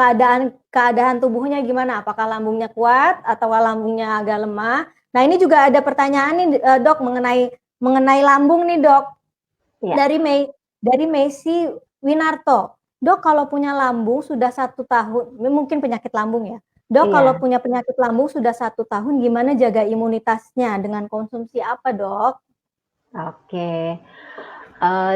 keadaan tubuhnya gimana, apakah lambungnya kuat atau lambungnya agak lemah. Nah ini juga ada pertanyaan nih Dok mengenai lambung nih Dok. Ya, Dari Messi Winarto. Dok kalau punya lambung sudah 1 tahun, ini mungkin penyakit lambung ya. Dok kalau iya. punya penyakit lambung sudah 1 tahun, gimana jaga imunitasnya dengan konsumsi apa dok? Oke.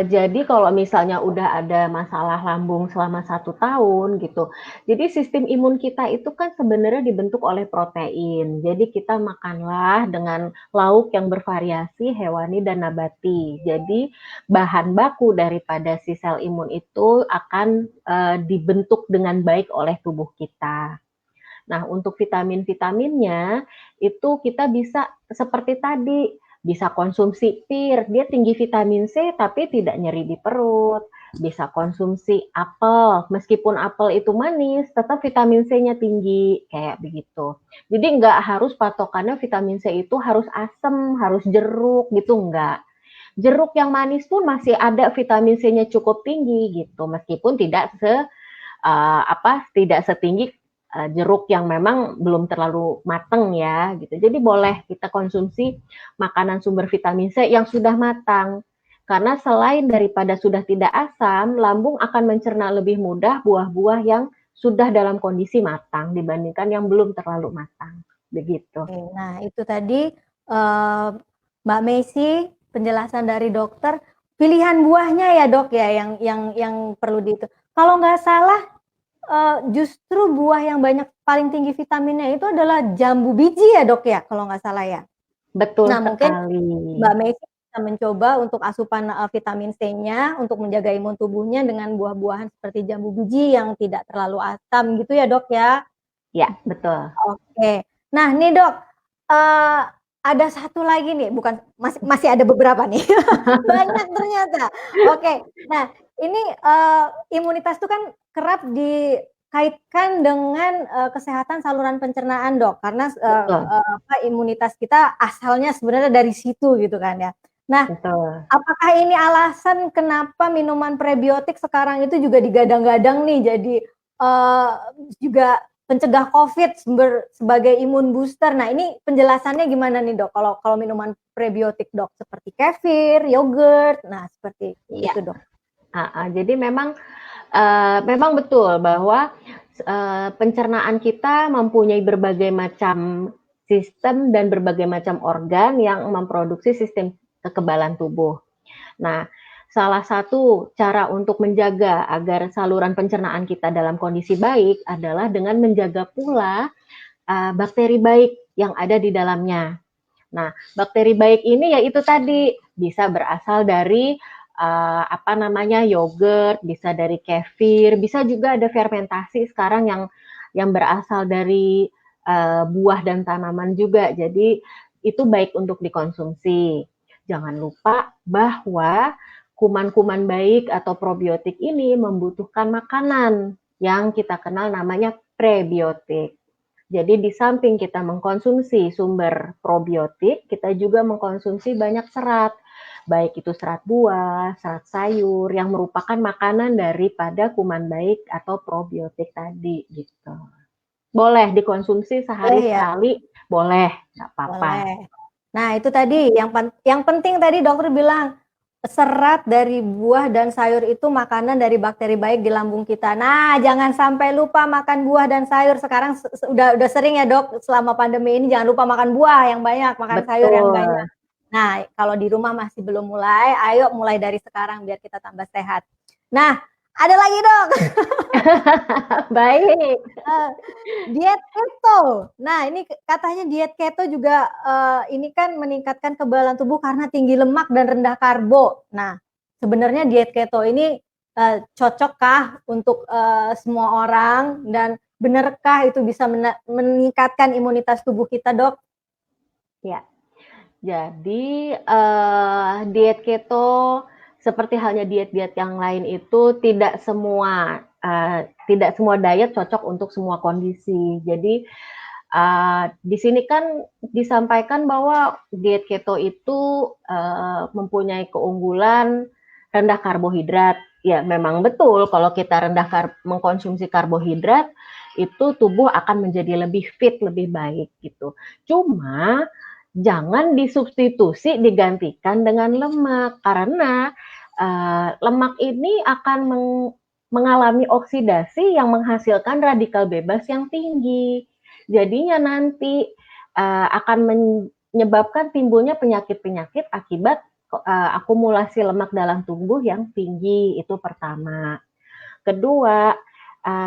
Jadi kalau misalnya udah ada masalah lambung selama 1 tahun gitu, jadi sistem imun kita itu kan sebenarnya dibentuk oleh protein. Jadi kita makanlah dengan lauk yang bervariasi hewani dan nabati. Jadi bahan baku daripada si sel imun itu akan dibentuk dengan baik oleh tubuh kita. Nah, untuk vitamin-vitaminnya itu kita bisa seperti tadi, bisa konsumsi pir, dia tinggi vitamin C tapi tidak nyeri di perut. Bisa konsumsi apel, meskipun apel itu manis, tetap vitamin C-nya tinggi, kayak begitu. Jadi nggak harus patokannya vitamin C itu harus asam, harus jeruk gitu, nggak. Jeruk yang manis pun masih ada vitamin C-nya cukup tinggi gitu, meskipun tidak setinggi jeruk yang memang belum terlalu matang ya gitu. Jadi boleh kita konsumsi makanan sumber vitamin C yang sudah matang. Karena selain daripada sudah tidak asam, lambung akan mencerna lebih mudah buah-buah yang sudah dalam kondisi matang dibandingkan yang belum terlalu matang. Begitu. Oke, nah itu tadi Mbak Messi penjelasan dari dokter, pilihan buahnya ya dok ya yang perlu Kalau nggak salah justru buah yang paling tinggi vitaminnya itu adalah jambu biji ya dok ya kalau nggak salah ya. Betul Nah mungkin sekali. Mbak Messi bisa mencoba untuk asupan vitamin C-nya untuk menjaga imun tubuhnya dengan buah-buahan seperti jambu biji yang tidak terlalu asam gitu ya dok ya. Ya, betul. Oke. Nah nih dok, ada satu lagi nih, bukan masih ada beberapa nih, banyak ternyata. Oke, nah ini imunitas itu kan kerap dikaitkan dengan kesehatan saluran pencernaan dok, karena Betul. imunitas kita asalnya sebenarnya dari situ gitu kan ya. Nah, Betul. apakah ini alasan kenapa minuman prebiotik sekarang itu juga digadang-gadang nih jadi juga pencegah COVID sebagai imun booster. Nah, ini penjelasannya gimana nih, Dok? Kalau minuman prebiotik, Dok, seperti kefir, yogurt, nah seperti Iya. itu, Dok. Jadi memang betul bahwa pencernaan kita mempunyai berbagai macam sistem dan berbagai macam organ yang memproduksi sistem kekebalan tubuh. Nah, salah satu cara untuk menjaga agar saluran pencernaan kita dalam kondisi baik adalah dengan menjaga pula bakteri baik yang ada di dalamnya. Nah, bakteri baik ini ya itu tadi bisa berasal dari yogurt, bisa dari kefir, bisa juga ada fermentasi sekarang yang berasal dari buah dan tanaman juga. Jadi itu baik untuk dikonsumsi. Jangan lupa bahwa kuman-kuman baik atau probiotik ini membutuhkan makanan yang kita kenal namanya prebiotik. Jadi di samping kita mengkonsumsi sumber probiotik, kita juga mengkonsumsi banyak serat. baik itu serat buah, serat sayur yang merupakan makanan daripada kuman baik atau probiotik tadi gitu. Boleh dikonsumsi sehari Boleh ya? sekali, boleh, nggak apa-apa. Boleh. Nah, itu tadi yang penting tadi dokter bilang serat dari buah dan sayur itu makanan dari bakteri baik di lambung kita. Nah, jangan sampai lupa makan buah dan sayur. Sekarang udah sering ya, Dok, selama pandemi ini jangan lupa makan buah yang banyak, makan sayur yang banyak. Betul. Nah, kalau di rumah masih belum mulai, ayo mulai dari sekarang biar kita tambah sehat. Nah, ada lagi, Dok. Baik. Diet keto. Nah, ini katanya diet keto juga ini kan meningkatkan kekebalan tubuh karena tinggi lemak dan rendah karbo. Nah, sebenarnya diet keto ini cocokkah untuk semua orang dan benarkah itu bisa meningkatkan imunitas tubuh kita, Dok? Ya. Jadi diet keto seperti halnya diet-diet yang lain itu tidak semua diet cocok untuk semua kondisi. Jadi di sini kan disampaikan bahwa diet keto itu mempunyai keunggulan rendah karbohidrat. Ya, memang betul kalau kita mengkonsumsi karbohidrat itu tubuh akan menjadi lebih fit, lebih baik gitu. Cuma jangan disubstitusi digantikan dengan lemak karena lemak ini akan mengalami oksidasi yang menghasilkan radikal bebas yang tinggi. Jadinya nanti akan menyebabkan timbulnya penyakit-penyakit akibat akumulasi lemak dalam tubuh yang tinggi. Itu pertama. Kedua,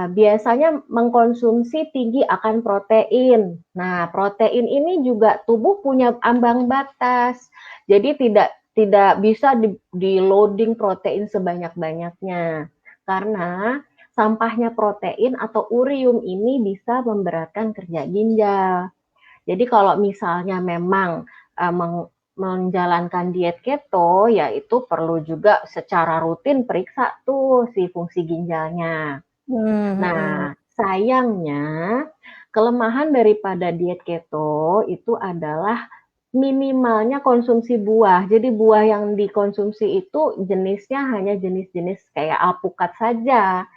biasanya mengkonsumsi tinggi akan protein. Nah, protein ini juga tubuh punya ambang batas. Jadi tidak bisa di loading protein sebanyak-banyaknya. Karena sampahnya protein atau urium ini bisa memberatkan kerja ginjal. Jadi kalau misalnya memang menjalankan diet keto, yaitu perlu juga secara rutin periksa tuh si fungsi ginjalnya. Nah, sayangnya kelemahan daripada diet keto itu adalah minimalnya konsumsi buah. Jadi buah yang dikonsumsi itu jenisnya hanya jenis-jenis kayak alpukat saja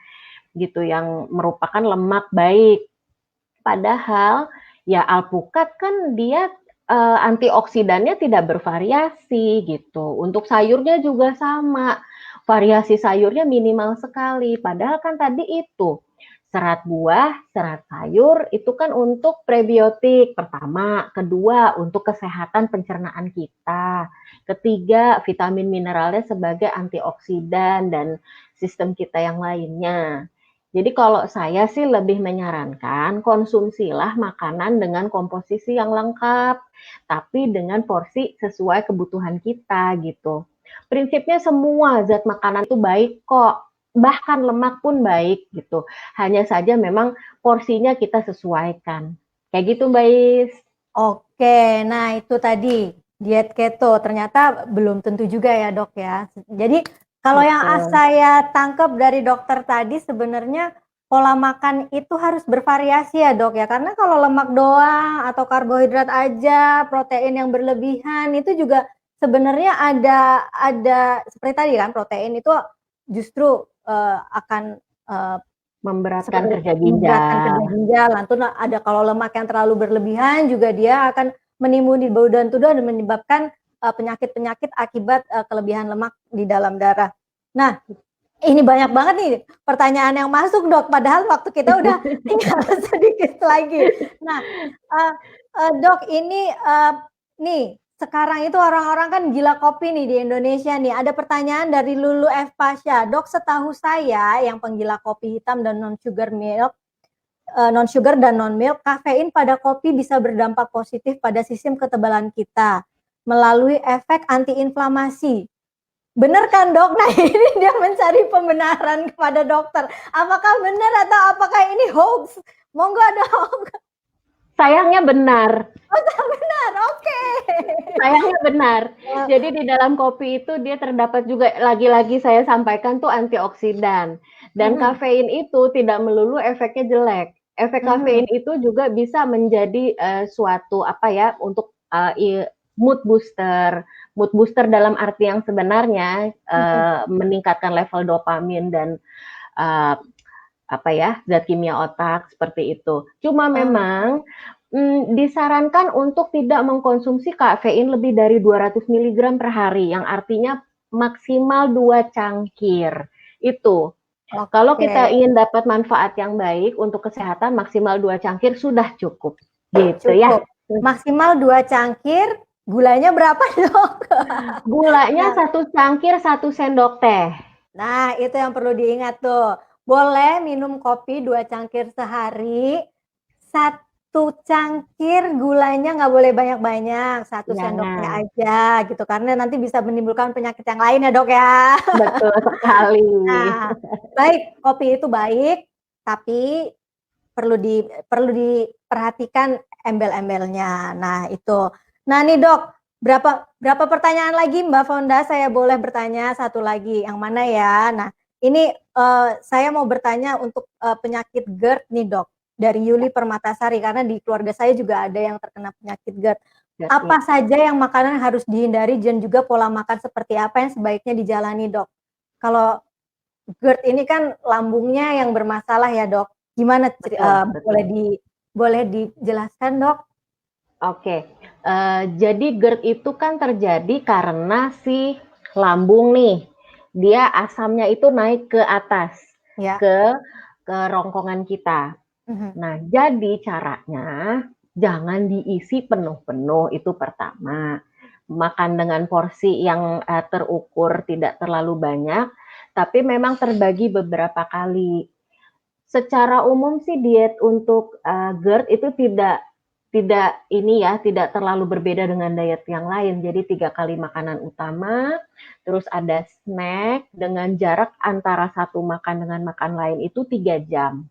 gitu yang merupakan lemak baik. Padahal ya alpukat kan dia antioksidannya tidak bervariasi gitu. Untuk sayurnya juga sama. Variasi sayurnya minimal sekali. Padahal kan tadi itu serat buah, serat sayur itu kan untuk prebiotik pertama, kedua untuk kesehatan pencernaan kita, ketiga vitamin mineralnya sebagai antioksidan dan sistem kita yang lainnya. Jadi kalau saya sih lebih menyarankan konsumsilah makanan dengan komposisi yang lengkap, tapi dengan porsi sesuai kebutuhan kita gitu. Prinsipnya semua zat makanan itu baik kok, bahkan lemak pun baik gitu. Hanya saja memang porsinya kita sesuaikan. Kayak gitu Mbak Is. Oke, nah itu tadi diet keto ternyata belum tentu juga ya, Dok ya. Jadi kalau yang saya tangkap dari dokter tadi sebenarnya pola makan itu harus bervariasi ya, Dok ya. Karena kalau lemak doang atau karbohidrat aja, protein yang berlebihan itu juga sebenarnya ada seperti tadi kan, protein itu justru akan memberatkan kerja memberatkan kerja ginjal. ginjal. Nanti ada kalau lemak yang terlalu berlebihan juga dia akan menimbulkan bau dan tuduh dan menyebabkan penyakit-penyakit akibat kelebihan lemak di dalam darah. Nah, ini banyak banget nih pertanyaan yang masuk, Dok. Padahal waktu kita udah tinggal sedikit lagi. Nah, Dok, ini nih sekarang itu orang-orang kan gila kopi nih di Indonesia nih. Ada pertanyaan dari Lulu F. Pasha. Dok, setahu saya yang penggila kopi hitam dan non-sugar milk, non-sugar dan non-milk, kafein pada kopi bisa berdampak positif pada sistem ketebalan kita melalui efek antiinflamasi. Benar kan, Dok? Nah, ini dia mencari pembenaran kepada dokter. Apakah benar atau apakah ini hoax? Monggo, Dok. Sayangnya benar. Oh, benar. Oke. Sayangnya benar. Jadi di dalam kopi itu dia terdapat juga, lagi-lagi saya sampaikan tuh antioksidan. Dan kafein itu tidak melulu efeknya jelek. Efek kafein itu juga bisa menjadi suatu apa ya untuk mood booster, mood booster dalam arti yang sebenarnya, meningkatkan level dopamin dan zat kimia otak seperti itu. Cuma memang disarankan untuk tidak mengkonsumsi kafein lebih dari 200 mg per hari, yang artinya maksimal 2 cangkir. Itu. Kalau kita ingin dapat manfaat yang baik untuk kesehatan, maksimal 2 cangkir sudah cukup. Gitu ya. Maksimal 2 cangkir, gulanya berapa dok? Gulanya 1 cangkir 1 sendok teh. Nah, itu yang perlu diingat tuh. Boleh minum kopi 2 cangkir sehari, 1 cangkir gulanya nggak boleh banyak-banyak, 1 sendok teh aja gitu, karena nanti bisa menimbulkan penyakit yang lain ya dok ya. Betul sekali. Nah, baik, kopi itu baik, tapi perlu diperhatikan embel-embelnya. Nah itu. Nah nih dok, berapa pertanyaan lagi Mbak Fonda? Saya boleh bertanya satu lagi, yang mana ya? Nah ini saya mau bertanya untuk penyakit GERD nih dok, dari Yuli Permatasari, karena di keluarga saya juga ada yang terkena penyakit GERD. Apa saja yang makanan harus dihindari dan juga pola makan seperti apa yang sebaiknya dijalani dok? Kalau GERD ini kan lambungnya yang bermasalah ya dok. Gimana boleh dijelaskan dok? Oke, jadi GERD itu kan terjadi karena si lambung nih, dia asamnya itu naik ke atas, ke rongkongan kita. Nah, jadi caranya jangan diisi penuh-penuh, itu pertama. Makan dengan porsi yang terukur, tidak terlalu banyak, tapi memang terbagi beberapa kali. Secara umum sih diet untuk GERD itu tidak terlalu berbeda dengan diet yang lain. Jadi 3 kali makanan utama, terus ada snack dengan jarak antara satu makan dengan makan lain itu 3 jam.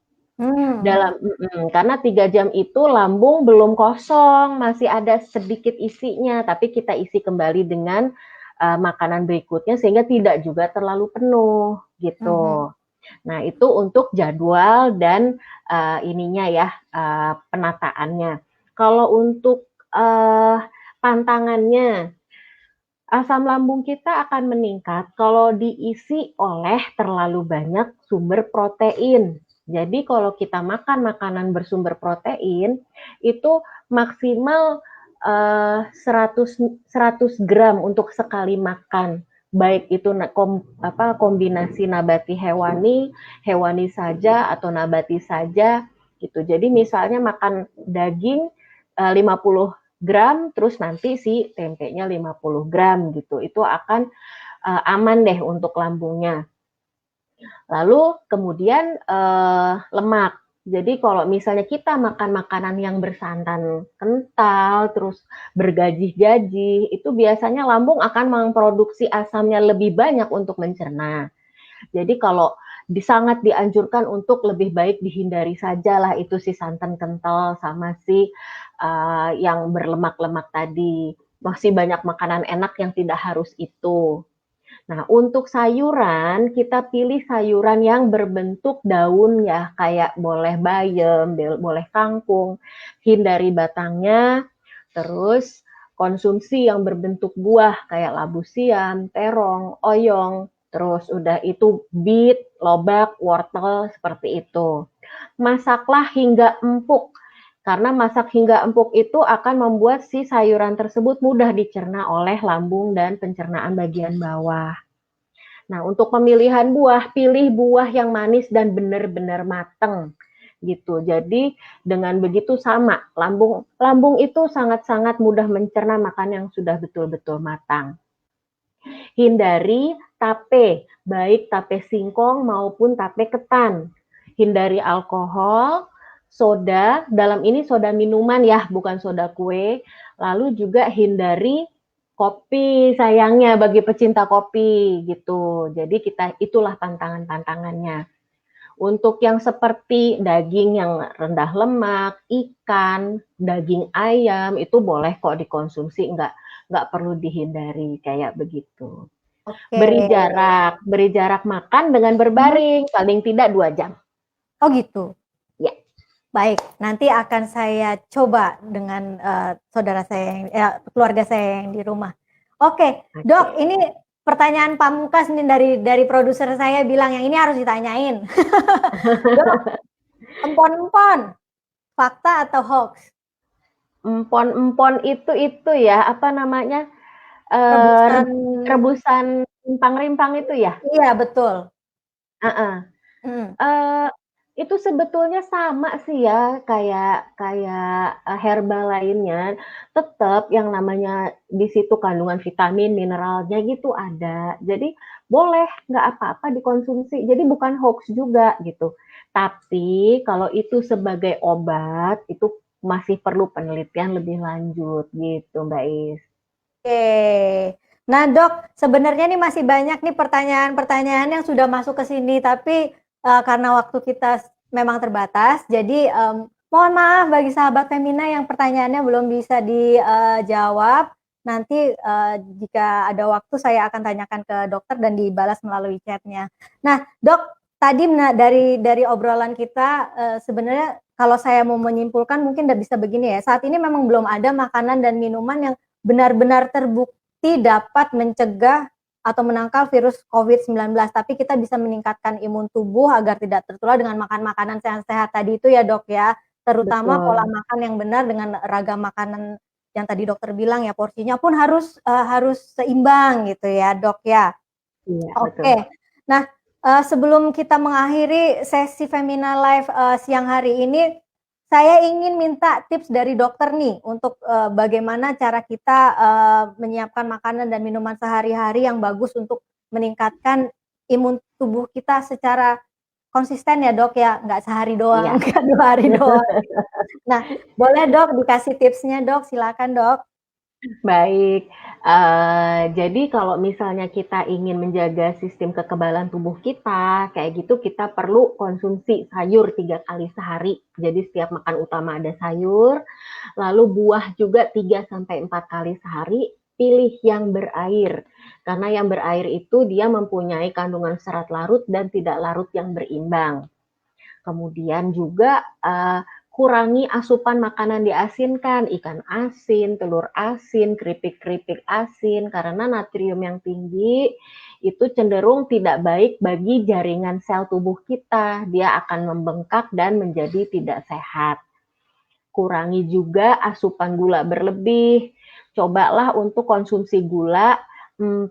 Karena 3 jam itu lambung belum kosong, masih ada sedikit isinya, tapi kita isi kembali dengan makanan berikutnya sehingga tidak juga terlalu penuh gitu. Nah itu untuk jadwal dan penataannya. Kalau untuk pantangannya, asam lambung kita akan meningkat kalau diisi oleh terlalu banyak sumber protein. Jadi kalau kita makan makanan bersumber protein, itu maksimal 100 gram untuk sekali makan. Baik itu kombinasi nabati hewani saja atau nabati saja gitu. Jadi misalnya makan daging 50 gram, terus nanti si tempenya 50 gram gitu. Itu akan aman deh untuk lambungnya. Lalu kemudian lemak. Jadi kalau misalnya kita makan makanan yang bersantan kental, terus bergajih-gajih, itu biasanya lambung akan memproduksi asamnya lebih banyak untuk mencerna. Jadi kalau sangat dianjurkan untuk lebih baik dihindari sajalah itu si santan kental sama si yang berlemak-lemak tadi. Masih banyak makanan enak yang tidak harus itu. Nah, untuk sayuran, kita pilih sayuran yang berbentuk daun ya, kayak boleh bayam, boleh kangkung, hindari batangnya, terus konsumsi yang berbentuk buah kayak labu siam, terong, oyong, terus udah itu beet, lobak, wortel, seperti itu. Masaklah hingga empuk, karena masak hingga empuk itu akan membuat si sayuran tersebut mudah dicerna oleh lambung dan pencernaan bagian bawah. Nah, untuk pemilihan buah, pilih buah yang manis dan benar-benar mateng gitu. Jadi dengan begitu sama, lambung itu sangat-sangat mudah mencerna makan yang sudah betul-betul matang. Hindari tape, baik tape singkong maupun tape ketan. Hindari alkohol, soda, dalam ini soda minuman ya, bukan soda kue. Lalu juga hindari kopi, sayangnya bagi pecinta kopi gitu. Jadi itulah tantangannya. Untuk yang seperti daging yang rendah lemak, ikan, daging ayam itu boleh kok dikonsumsi, nggak perlu dihindari kayak begitu. Beri jarak makan dengan berbaring paling tidak 2 jam. Oh gitu. Ya. Baik, nanti akan saya coba dengan saudara saya keluarga saya yang di rumah. Oke, Dok, Oke. ini pertanyaan pamungkas nih dari produser saya bilang yang ini harus ditanyain. Dok, empon-empon, fakta atau hoax? Empon-empon itu ya, apa namanya, Rebusan, rebusan rimpang-rimpang itu ya? iya betul. Heeh. Mhm. Eee, itu sebetulnya sama sih ya, kayak kayak, herbal lainnya, tetep yang namanya di situ kandungan vitamin, mineralnya gitu ada. Jadi boleh, nggak apa-apa dikonsumsi, jadi bukan hoaks juga gitu. Tapi kalau itu sebagai obat, itu masih perlu penelitian lebih lanjut gitu, Mbak Is. Oke. Nah, Dok, sebenarnya nih masih banyak nih pertanyaan-pertanyaan yang sudah masuk ke sini, tapi, karena waktu kita memang terbatas, jadi, mohon maaf bagi sahabat Femina yang pertanyaannya belum bisa dijawab. Nanti, jika ada waktu saya akan tanyakan ke dokter dan dibalas melalui chat-nya. Nah, Dok, tadi dari obrolan kita, sebenarnya kalau saya mau menyimpulkan mungkin bisa begini ya, saat ini memang belum ada makanan dan minuman yang benar-benar terbukti dapat mencegah atau menangkal virus COVID-19, tapi kita bisa meningkatkan imun tubuh agar tidak tertular dengan makan makanan sehat-sehat tadi itu ya, Dok, ya. Terutama pola Betul, makan yang benar dengan ragam makanan yang tadi dokter bilang ya, porsinya pun harus seimbang gitu ya, Dok, ya. iya betul. Oke. Nah, sebelum kita mengakhiri sesi Femina Live, siang hari ini, saya ingin minta tips dari dokter nih untuk, bagaimana cara kita, menyiapkan makanan dan minuman sehari-hari yang bagus untuk meningkatkan imun tubuh kita secara konsisten ya, Dok, ya, nggak sehari doang, Iya. nggak 2 hari doang. Nah, boleh Dok dikasih tipsnya, Dok, silakan, Dok. Baik, jadi kalau misalnya kita ingin menjaga sistem kekebalan tubuh kita, kayak gitu kita perlu konsumsi sayur 3 kali sehari. Jadi setiap makan utama ada sayur, lalu buah juga 3 sampai 4 kali sehari, pilih yang berair. Karena yang berair itu dia mempunyai kandungan serat larut dan tidak larut yang berimbang. Kemudian juga kurangi asupan makanan diasinkan, ikan asin, telur asin, keripik-keripik asin, karena natrium yang tinggi itu cenderung tidak baik bagi jaringan sel tubuh kita. Dia akan membengkak dan menjadi tidak sehat. Kurangi juga asupan gula berlebih. Cobalah untuk konsumsi gula 4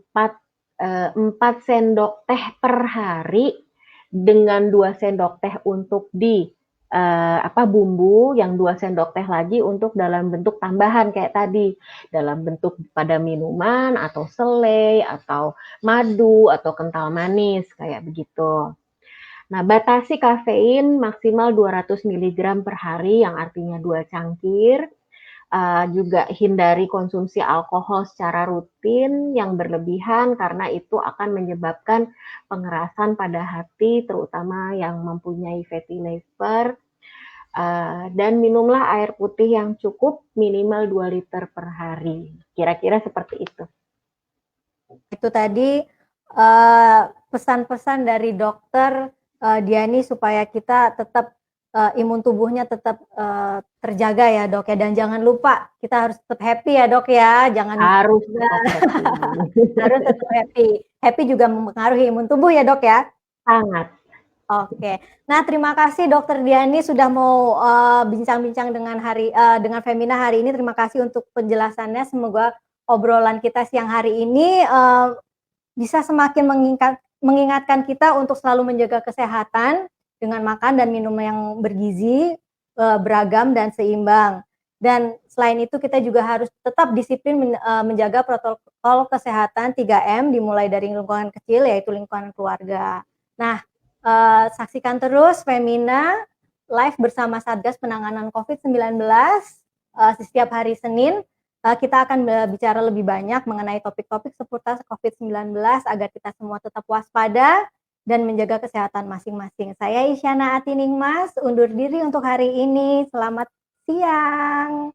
sendok teh per hari dengan 2 sendok teh untuk di bumbu, yang 2 sendok teh lagi untuk dalam bentuk tambahan kayak tadi, dalam bentuk pada minuman atau selai atau madu atau kental manis kayak begitu. Nah, batasi kafein maksimal 200 miligram per hari, yang artinya 2 cangkir. Juga hindari konsumsi alkohol secara rutin yang berlebihan, karena itu akan menyebabkan pengerasan pada hati, terutama yang mempunyai fatty liver. Dan minumlah air putih yang cukup, minimal 2 liter per hari. Kira-kira seperti itu. Itu tadi, pesan-pesan dari dokter, Diani supaya kita tetap, imun tubuhnya tetap, terjaga ya, Dok, ya, dan jangan lupa kita harus tetap happy ya, Dok, ya, jangan Harus juga tetap happy. harus tetap happy. Happy juga mempengaruhi imun tubuh ya, Dok, ya? Sangat. Oke. Nah, terima kasih Dokter Diani sudah mau, bincang-bincang dengan Femina hari ini. Terima kasih untuk penjelasannya. Semoga obrolan kita siang hari ini, bisa semakin mengingatkan kita untuk selalu menjaga kesehatan dengan makan dan minum yang bergizi, beragam dan seimbang. Dan selain itu kita juga harus tetap disiplin menjaga protokol kesehatan 3M dimulai dari lingkungan kecil yaitu lingkungan keluarga. Nah, saksikan terus Femina live bersama Satgas Penanganan COVID-19 setiap hari Senin. Kita akan bicara lebih banyak mengenai topik-topik seputar COVID-19 agar kita semua tetap waspada dan menjaga kesehatan masing-masing. Saya Isyana Atiningmas, undur diri untuk hari ini. Selamat siang.